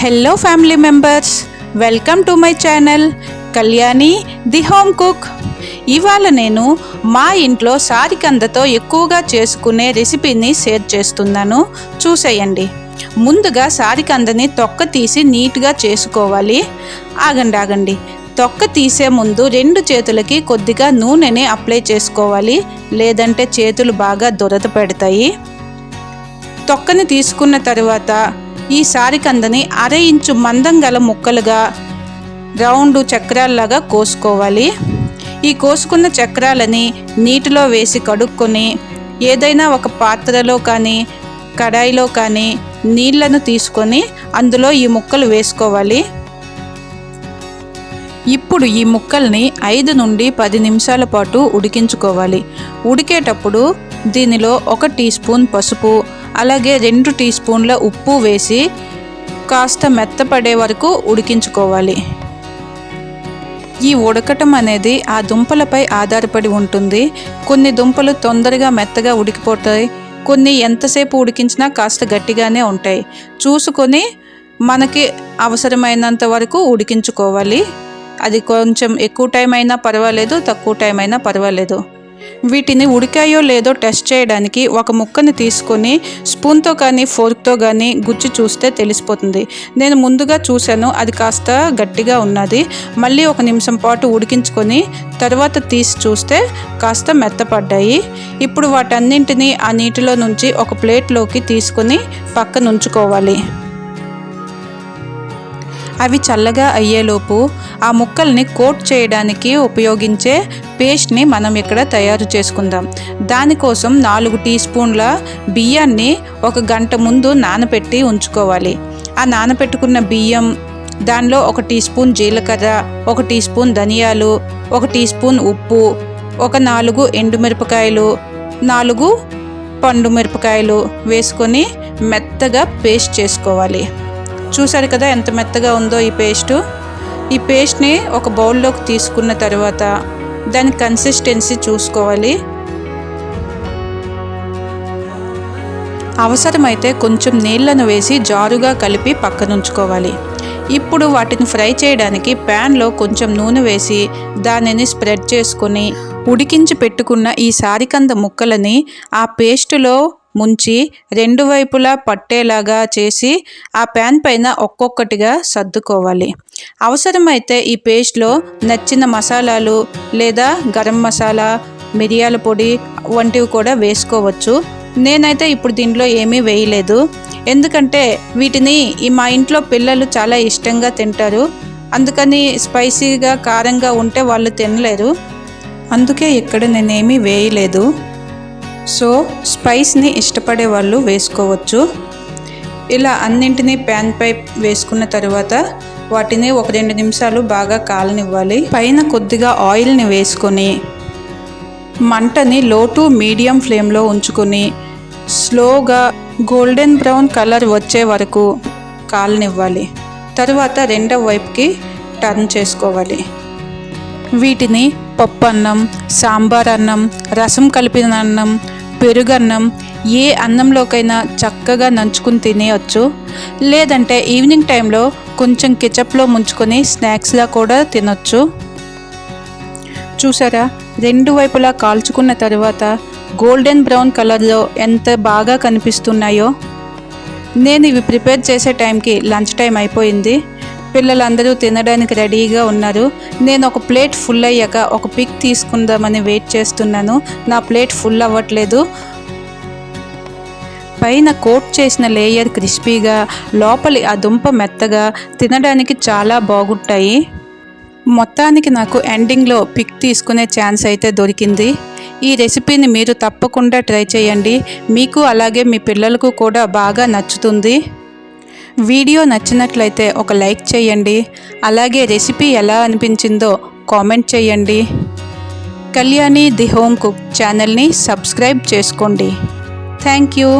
Hello family members, welcome to my channel Kalyani the home cook. ఇవాళ నేను మా ఇంట్లో సారికందతో ఎక్కువగా చేసుకునే రెసిపీని షేర్ చేస్తున్నాను, చూసేయండి. ముందుగా సారికందని తొక్క తీసి నీట్గా చేసుకోవాలి. ఆగండి, తొక్క తీసే ముందు 2 చేతులకి కొద్దిగా నూనెని అప్లై చేసుకోవాలి, లేదంటే చేతులు బాగా దురద పెడతాయి. తొక్కని తీసుకున్న తర్వాత ఈ సారికందని 1/2 ఇంచు మందం గల ముక్కలుగా రౌండ్ చక్రాల్లాగా కోసుకోవాలి. ఈ కోసుకున్న చక్రాలని నీటిలో వేసి కడుక్కొని ఏదైనా ఒక పాత్రలో కానీ కడాయిలో కానీ నీళ్లను తీసుకొని అందులో ఈ ముక్కలు వేసుకోవాలి. ఇప్పుడు ఈ ముక్కల్ని 5 నుండి 10 నిమిషాల పాటు ఉడికించుకోవాలి. ఉడికేటప్పుడు దీనిలో 1 టీ స్పూన్ పసుపు, అలాగే 2 టీ స్పూన్ల ఉప్పు వేసి కాస్త మెత్తపడే వరకు ఉడికించుకోవాలి. ఈ ఉడకటం అనేది ఆ దుంపలపై ఆధారపడి ఉంటుంది. కొన్ని దుంపలు తొందరగా మెత్తగా ఉడికిపోతాయి, కొన్ని ఎంతసేపు ఉడికించినా కాస్త గట్టిగానే ఉంటాయి. చూసుకొని మనకి అవసరమైనంత వరకు ఉడికించుకోవాలి. అది కొంచెం ఎక్కువ టైం అయినా పర్వాలేదు, తక్కువ టైం అయినా పర్వాలేదు. వీటిని ఉడికాయో లేదో టెస్ట్ చేయడానికి ఒక ముక్కని తీసుకొని స్పూన్తో కానీ ఫోర్క్తో కానీ గుచ్చి చూస్తే తెలిసిపోతుంది. నేను ముందుగా చూశాను, అది కాస్త గట్టిగా ఉన్నది. మళ్ళీ 1 నిమిషం పాటు ఉడికించుకొని తర్వాత తీసి చూస్తే కాస్త మెత్తపడ్డాయి. ఇప్పుడు వాటన్నింటినీ ఆ నీటిలో నుంచి ఒక ప్లేట్లోకి తీసుకొని పక్కన ఉంచుకోవాలి. అవి చల్లగా అయ్యేలోపు ఆ ముక్కల్ని కోట్ చేయడానికి ఉపయోగించే పేస్ట్ని మనం ఇక్కడ తయారు చేసుకుందాం. దానికోసం 4 టీ స్పూన్ల బియ్యాన్ని 1 గంట ముందు నానబెట్టి ఉంచుకోవాలి. ఆ నానబెట్టుకున్న బియ్యం, దానిలో 1 టీ స్పూన్ జీలకర్ర, 1 టీ స్పూన్ ధనియాలు, 1 టీ స్పూన్ ఉప్పు, ఒక 4 ఎండుమిరపకాయలు, 4 పండు మిరపకాయలు వేసుకొని మెత్తగా పేస్ట్ చేసుకోవాలి. చూసారు కదా ఎంత మెత్తగా ఉందో ఈ పేస్టు. ఈ పేస్ట్ని ఒక బౌల్లోకి తీసుకున్న తర్వాత దాని కన్సిస్టెన్సీ చూసుకోవాలి. అవసరమైతే కొంచెం నీళ్లను వేసి జారుగా కలిపి పక్కనుంచుకోవాలి. ఇప్పుడు వాటిని ఫ్రై చేయడానికి ప్యాన్లో కొంచెం నూనె వేసి దానిని స్ప్రెడ్ చేసుకొని ఉడికించి పెట్టుకున్న ఈ సారికంద ముక్కలని ఆ పేస్టులో ముంచి 2 వైపులా పట్టేలాగా చేసి ఆ ప్యాన్ పైన ఒక్కొక్కటిగా సర్దుకోవాలి. అవసరమైతే ఈ పేస్ట్లో నచ్చిన మసాలాలు లేదా గరం మసాలా, మిరియాల పొడి వంటివి కూడా వేసుకోవచ్చు. నేనైతే ఇప్పుడు దీంట్లో ఏమీ వేయలేదు, ఎందుకంటే వీటిని మా ఇంట్లో పిల్లలు చాలా ఇష్టంగా తింటారు. అందుకని స్పైసీగా కారంగా ఉంటే వాళ్ళు తినలేరు, అందుకే ఇక్కడ నేనేమీ వేయలేదు. సో స్పైస్ని ఇష్టపడే వాళ్ళు వేసుకోవచ్చు. ఇలా అన్నింటినీ ప్యాన్ పై వేసుకున్న తర్వాత వాటిని 1-2 నిమిషాలు బాగా కాలనివ్వాలి. పైన కొద్దిగా ఆయిల్ని వేసుకొని మంటని లో టు మీడియం ఫ్లేమ్లో ఉంచుకొని స్లోగా గోల్డెన్ బ్రౌన్ కలర్ వచ్చే వరకు కాలనివ్వాలి. తర్వాత రెండవ వైపుకి టర్న్ చేసుకోవాలి. వీటిని పప్పు అన్నం, సాంబార్ అన్నం, రసం కలిపిన అన్నం, పెరుగన్నం, ఏ అన్నంలోకైనా చక్కగా నంచుకుని తినేయచ్చు. లేదంటే ఈవినింగ్ టైంలో కొంచెం కెచప్లో ముంచుకొని స్నాక్స్లా కూడా తినొచ్చు. చూసారా, 2 వైపులా కాల్చుకున్న తర్వాత గోల్డెన్ బ్రౌన్ కలర్లో ఎంత బాగా కనిపిస్తున్నాయో. నేను ఇవి ప్రిపేర్ చేసే టైంకి లంచ్ టైం అయిపోయింది. పిల్లలందరూ తినడానికి రెడీగా ఉన్నారు. నేను ఒక ప్లేట్ ఫుల్ అయ్యాక ఒక పిక్ తీసుకుందామని వెయిట్ చేస్తున్నాను. నా ప్లేట్ ఫుల్ అవ్వట్లేదు. పైన కోట్ చేసిన లేయర్ క్రిస్పీగా, లోపలి ఆ దుంప మెత్తగా, తినడానికి చాలా బాగుంటాయి. మొత్తానికి నాకు ఎండింగ్లో పిక్ తీసుకునే ఛాన్స్ అయితే దొరికింది. ఈ రెసిపీని మీరు తప్పకుండా ట్రై చేయండి. మీకు అలాగే మీ పిల్లలకు కూడా బాగా నచ్చుతుంది. వీడియో నచ్చినట్లయితే ఒక లైక్ చేయండి. అలాగే రెసిపీ ఎలా అనిపించిందో కామెంట్ చేయండి. కళ్యాణి ది హోమ్ కుక్ ఛానల్ని సబ్స్క్రైబ్ చేసుకోండి. Thank you.